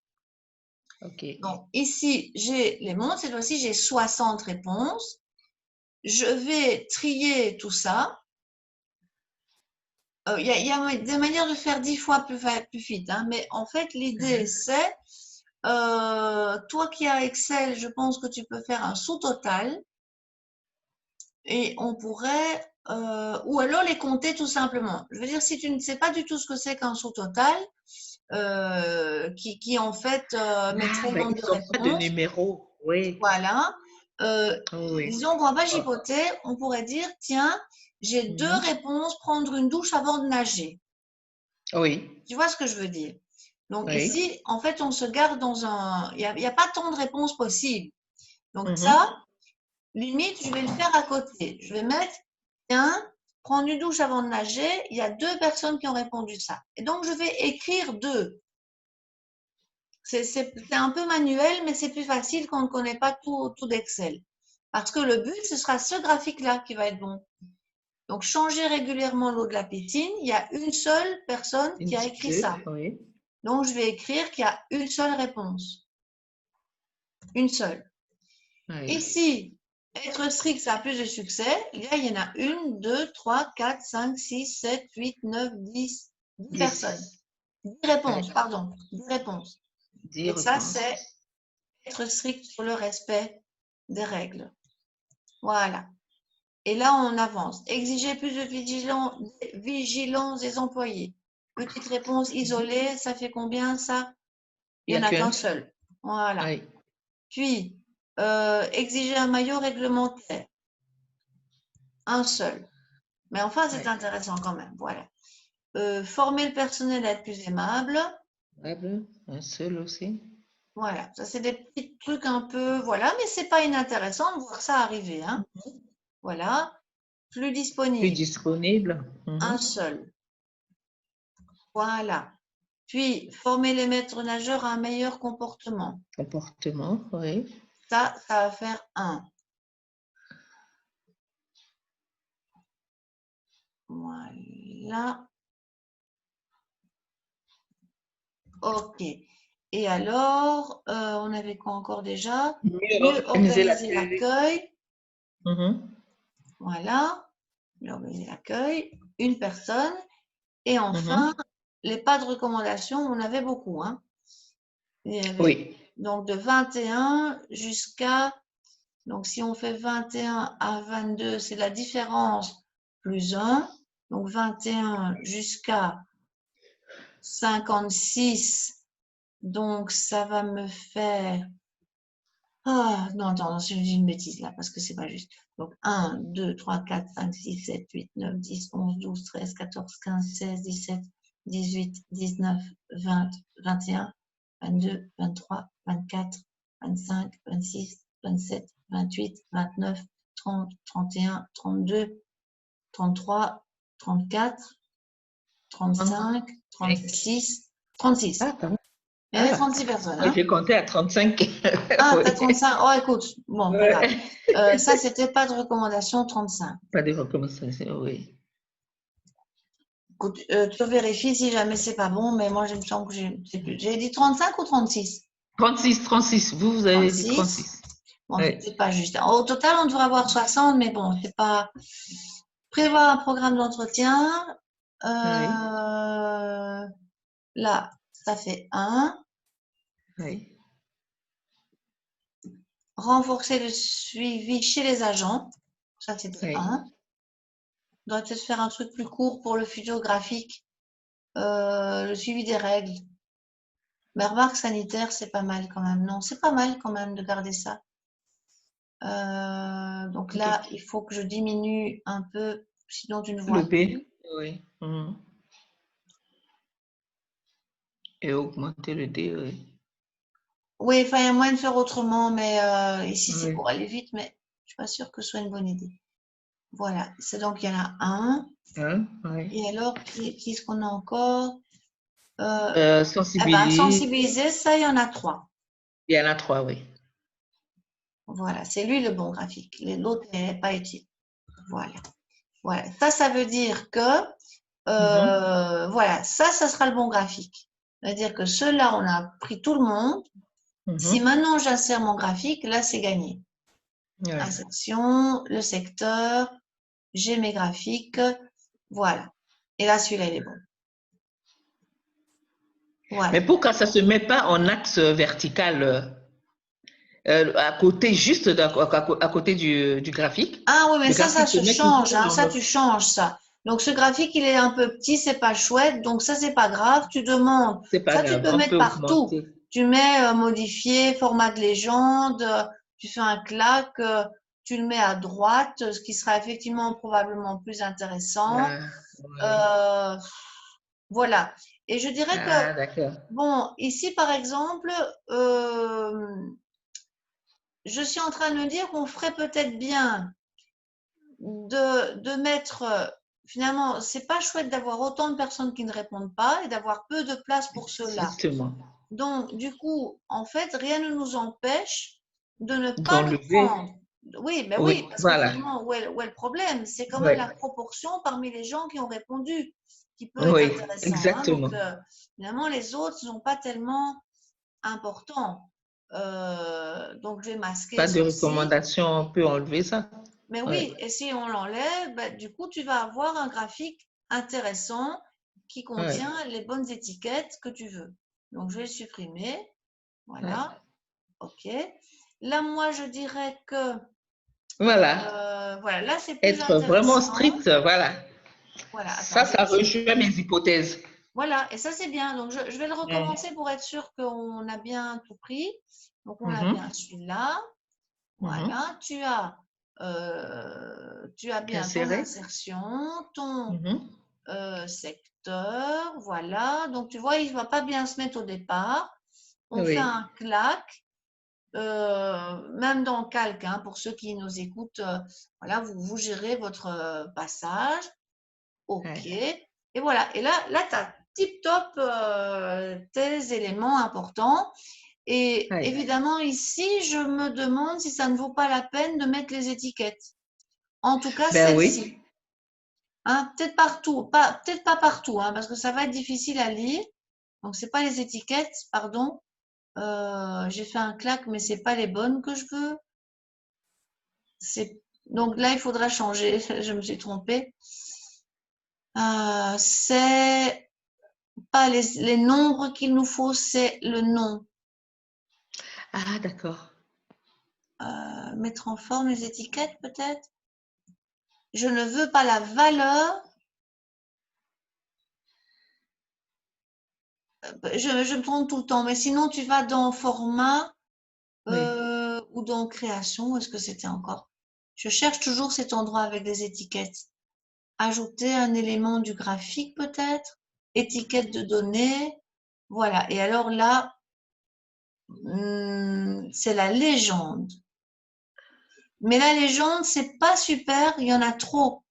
ok. Donc, ici, j'ai les montres. Cette fois-ci, j'ai 60 réponses. Je vais trier tout ça. Il y a des manières de faire 10 fois plus vite, hein, mais en fait, l'idée, c'est, toi qui as Excel, je pense que tu peux faire un sous-total et on pourrait, ou alors les compter tout simplement. Je veux dire, si tu ne sais pas du tout ce que c'est qu'un sous-total, qui en fait Ah, mettrait le ben, nombre de ils n'ont pas de réponses, numéro. Oui, voilà. oui. Disons qu'on va pas Oh, chipoter, on pourrait dire, tiens, j'ai 2 mhm. réponses, prendre une douche avant de nager. Oui, Tu vois ce que je veux dire? Donc oui. ici, en fait, on se garde dans un... Il y a pas tant de réponses possibles. Donc Mhm. ça, limite, je vais le faire à côté. Je vais mettre, tiens, prendre une douche avant de nager, il y a 2 personnes qui ont répondu ça. Et donc, je vais écrire 2. C'est un peu manuel, mais c'est plus facile quand on ne connaît pas tout d'Excel. Parce que le but, ce sera ce graphique-là qui va être bon. Donc, changer régulièrement l'eau de la piscine, il y a une seule personne Une qui a écrit seule, ça. oui. Donc, je vais écrire qu'il y a une seule réponse. Une seule. Oui. Ici, être strict, ça a plus de succès. Là, il y en a 1, 2, 3, 4, 5, 6, 7, 8, 9, 10, 10 personnes. 10. 10 Oui. réponses, pardon. 10 réponses. 10 Et ça, réponses. c'est être strict sur le respect des règles. Voilà. Et là, on avance. Exiger plus de vigilance des employés. Petite réponse isolée, ça fait combien ça? Il Il n'y n'y a en a qu'un. qu'un seul. Voilà. Oui. Puis, exiger un maillot réglementaire. Un seul. Mais enfin, c'est Oui. intéressant quand même. Voilà. Former le personnel à être plus aimable. Table, un seul aussi. Voilà. Ça, c'est des petits trucs un peu. Voilà. Mais c'est pas inintéressant de voir ça arriver. Hein. Voilà. Plus Plus disponible. disponible. Un Mhm. seul. Voilà. Puis, former les maîtres nageurs à un meilleur comportement. Comportement, oui. Ça va faire un. Voilà. OK. Et alors, on avait quoi encore déjà? Mieux Mieux organiser organiser l'accueil. l'accueil. Mhm. Voilà. Mieux organiser l'accueil. Une personne. Et enfin, Mhm. les pas de recommandation, on avait beaucoup, hein. Il y avait Oui. donc de 21 jusqu'à, donc si on fait 21 à 22, c'est la différence plus 1. Donc 21 jusqu'à 56. Donc ça va me faire Ah, non, attends, je dis une bêtise là, parce que c'est pas juste. Donc, 1, 2, 3, 4, 5, 6, 7, 8, 9, 10, 11, 12, 13, 14, 15, 16, 17, 18, 19, 20, 21, 22, 23, 24, 25, 26, 27, 28, 29, 30, 31, 32, 33, 34, 35, 35. 36, 36. Ah, quand même. Il y avait Ah, 36 personnes, moi, hein? j'ai compté à 35. Ah, t'as Oui. 35. Oh, écoute, bon, pas grave. Ouais. Ça, c'était pas de recommandation 35. Pas de recommencer, oui. Écoute, tu vérifies si jamais c'est pas bon, mais moi, je me sens que j'ai dit 35 ou 36? 36. Vous avez dit 36. 36. Bon, Oui. c'était pas juste. Au total, on devrait avoir 60, mais bon, c'est pas. Prévoir un programme d'entretien. Oui. Là, ça fait 1. Oui. Renforcer le suivi chez les agents. Ça, c'était Oui. 1. On devrait peut-être faire un truc plus court pour le futur graphique. Le suivi des règles. Mais remarque sanitaire, c'est pas mal quand même. Non, c'est pas mal quand même de garder ça. Donc là, Ok. il faut que je diminue un peu, sinon tu ne Le vois B. plus. Oui. Mhm. Et augmenter le D, oui. Oui, enfin, il y a moyen de faire autrement, mais ici, c'est Oui. pour aller vite, mais je suis pas sûre que ce soit une bonne idée. Voilà, c'est donc il y en a un. Hein? Oui. Et alors, qui est-ce qu'on a encore? Euh, eh ben, Sensibiliser. sensibiliser, ça, il y en a 3. Il y en a 3, oui. Voilà, c'est lui le bon graphique. L'autre n'est pas utile. Voilà. Voilà. Ça veut dire que Mhm. voilà, ça sera le bon graphique. C'est-à-dire que ceux-là, on a pris tout le monde. Si Mhm. maintenant j'insère mon graphique, là, c'est gagné. Oui. Insertion, le secteur, j'ai mes graphiques, voilà. Et là, celui-là, il est bon. Mais Voilà. pourquoi ça ne se met pas en axe vertical à côté, juste à côté du graphique? Ah oui, mais Le ça graphique se se met change, toujours hein. dans Ça, le... tu changes ça. Donc, ce graphique, il est un peu petit, c'est pas chouette. Donc, ça, c'est pas grave. Tu demandes. C'est pas Ça, tu grave, peux on peut mettre partout. augmenter. Tu mets modifier, format de légende, tu fais un clac, tu le mets à droite, ce qui sera effectivement probablement plus intéressant. Ah, oui. Euh, voilà. Et je dirais que, Ah, d'accord. bon, ici, par exemple, euh, je suis en train de me dire qu'on ferait peut-être bien de mettre, finalement, c'est pas chouette d'avoir autant de personnes qui ne répondent pas et d'avoir peu de place pour ceux-là. Justement. Donc, du coup, en fait, rien ne nous empêche de ne pas les D'enlever. prendre. Oui, mais oui, Oui, parce que voilà. finalement, où est le problème? C'est quand même Oui, la proportion parmi les gens qui ont répondu qui peut être oui, intéressant, hein. Donc, exactement. finalement, les autres ne sont pas tellement importants. Donc, je vais masquer Pas de ceci. recommandation, on peut enlever ça. Mais Oui, oui, et si on l'enlève, ben, du coup, tu vas avoir un graphique intéressant qui oui, contient les bonnes étiquettes que tu veux. Donc, je vais le supprimer. oui. Voilà. OK. Là, moi, je dirais que, Voilà. voilà, là, c'est plus Être vraiment intéressant. strict, voilà. Voilà, attends, Ça, ça rejoint mes hypothèses. voilà, et ça, c'est bien. Donc, je vais le Mm. recommencer pour être sûr qu'on a bien tout pris. Donc, on a bien Mhm, celui-là. mhm. Voilà, tu as bien ton Insérer. insertion, ton Mhm. secteur, voilà. Donc, tu vois, il ne va pas bien se mettre au départ. On fait Oui, un clac. Même dans Calque, hein, pour ceux qui nous écoutent, voilà, vous gérez votre passage. OK. oui, Et voilà. Et là tu as tip-top tes éléments importants. Et oui. évidemment, ici, je me demande si ça ne vaut pas la peine de mettre les étiquettes. En tout cas, Ben celle-ci. oui. Hein, peut-être partout, peut-être pas partout, hein, parce que ça va être difficile à lire. Donc, c'est pas les étiquettes, pardon. J'ai fait un clac, mais c'est pas les bonnes que je veux. Donc là, il faudra changer. Je me suis trompée. C'est pas les nombres qu'il nous faut, c'est le nom. Ah, d'accord. Mettre en forme les étiquettes, peut-être. Je ne veux pas la valeur. Je me trompe tout le temps, mais sinon tu vas dans format. Oui. ou dans création, est-ce que c'était encore? Je cherche toujours cet endroit avec des étiquettes. Ajouter un élément du graphique peut-être, étiquette de données, voilà. Et alors là, c'est la légende. Mais la légende, c'est pas super, il y en a trop.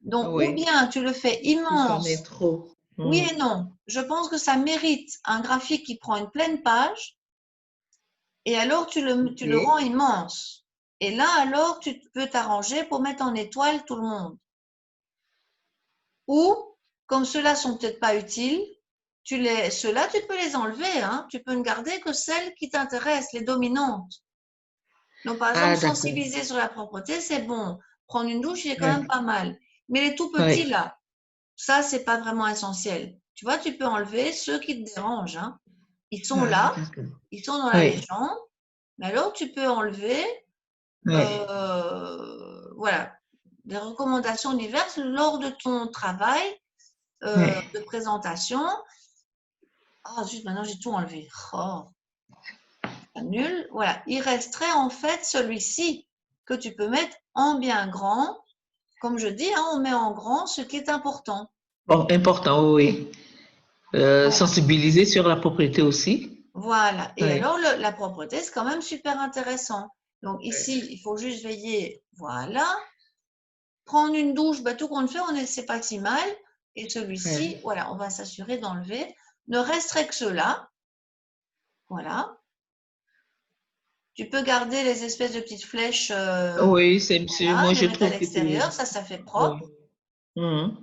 Donc, ou Oui, bien tu le fais il s'en est immense, trop. oui et non. Je pense que ça mérite un graphique qui prend une pleine page, et alors tu le rends Ok. immense. Et là, alors, tu peux t'arranger pour mettre en étoile tout le monde. Ou, comme ceux-là sont peut-être pas utiles, ceux-là, tu peux les enlever, hein. Tu peux ne garder que celles qui t'intéressent, les dominantes. Donc, par exemple, Ah, d'accord. sensibiliser sur la propreté, c'est bon. Prendre une douche, il est quand même Ouais. pas mal. Mais les tout petits, Ouais. là, ça, c'est pas vraiment essentiel. Tu vois, tu peux enlever ceux qui te dérangent, hein. Ils sont Ah, là, d'accord. ils sont dans la Oui. légende, mais alors tu peux enlever, Oui. voilà, des recommandations diverses lors de ton travail Oui. de présentation. Ah, juste maintenant, j'ai tout enlevé. Oh, nul. Voilà. Il resterait en fait celui-ci que tu peux mettre en bien grand. Comme je dis, hein, on met en grand ce qui est important. Bon, important, oui. Voilà. Sensibiliser sur la propriété aussi. Voilà. Et Oui. alors, la propreté, c'est quand même super intéressant. Donc ici, il faut juste veiller. Voilà. Prendre une douche, bah, tout compte fait, c'est pas si mal. Et celui-ci, Oui. voilà, on va s'assurer d'enlever. Ne resterait que ceux-là. Voilà. Tu peux garder les espèces de petites flèches, Oui, voilà, moi les je mettre à trouve que c'est. l'extérieur, ça fait Oui. propre. Mhm.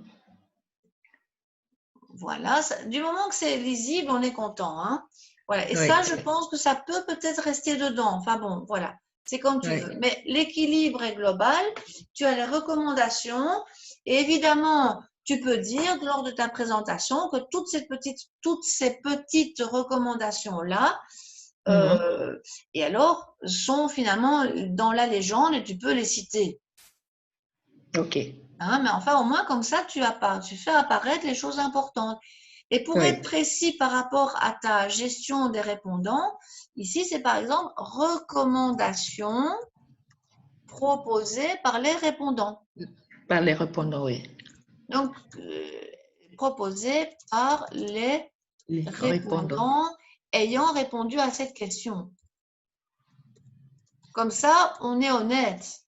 Voilà, du moment que c'est lisible, on est content, hein. Voilà, et ça, Oui. je pense que ça peut peut-être rester dedans. Enfin bon, voilà, c'est comme tu veux. Oui. Mais l'équilibre est global. Tu as les recommandations et évidemment, tu peux dire lors de ta présentation que toutes ces petites recommandations-là, Mhm. et alors, sont finalement dans la légende et tu peux les citer. OK. Hein, mais enfin, au moins, comme ça, tu fais apparaître les choses importantes. Et pour être Oui. précis par rapport à ta gestion des répondants, ici, c'est par exemple recommandations proposées par les répondants. Par les répondants, oui. Donc, proposées par les Les répondants. répondants ayant répondu à cette question. Comme ça, on est honnête.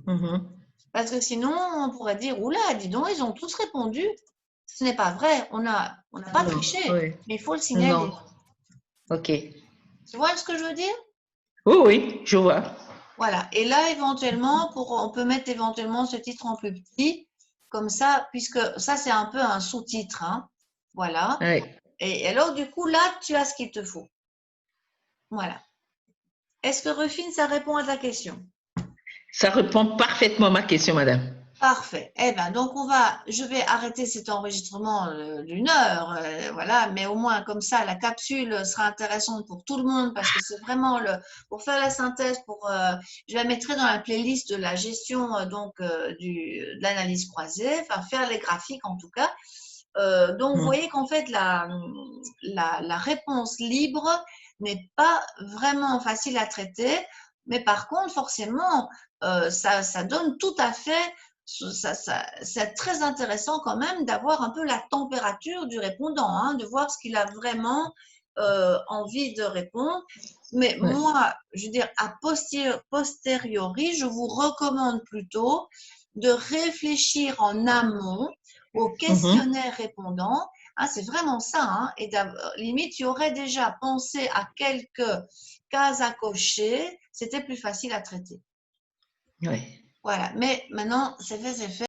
Mhm. Parce que sinon, on pourrait dire, oula, dis donc, ils ont tous répondu. Ce n'est pas vrai, on n'a pas Non, triché, oui. mais il faut le Non. signaler. OK. Tu vois ce que je veux dire? Oui, oui, je vois. Voilà. Et là, éventuellement, on peut mettre éventuellement ce titre en plus petit, comme ça, puisque ça, c'est un peu un sous-titre, hein. Voilà. Oui. Et alors, du coup, là, tu as ce qu'il te faut. Voilà. Est-ce que Ruffine, ça répond à ta question? Ça répond parfaitement à ma question, madame. Parfait. Eh ben, donc je vais arrêter cet enregistrement d'une heure, voilà, mais au moins comme ça, la capsule sera intéressante pour tout le monde parce que c'est vraiment pour faire la synthèse, je la mettrai dans la playlist de la gestion de l'analyse croisée, enfin faire les graphiques en tout cas. Donc vous voyez Mhm. qu'en fait la réponse libre n'est pas vraiment facile à traiter, mais par contre forcément ça donne tout à fait c'est très intéressant quand même d'avoir un peu la température du répondant, hein, de voir ce qu'il a vraiment envie de répondre. Mais Oui. moi, je veux dire, posteriori, je vous recommande plutôt de réfléchir en amont au Mhm. questionnaire répondant. Hein, c'est vraiment ça. Hein, et limite, tu aurais déjà pensé à quelques cases à cocher. C'était plus facile à traiter. Oui. Voilà. Mais maintenant, c'est fait, c'est fait.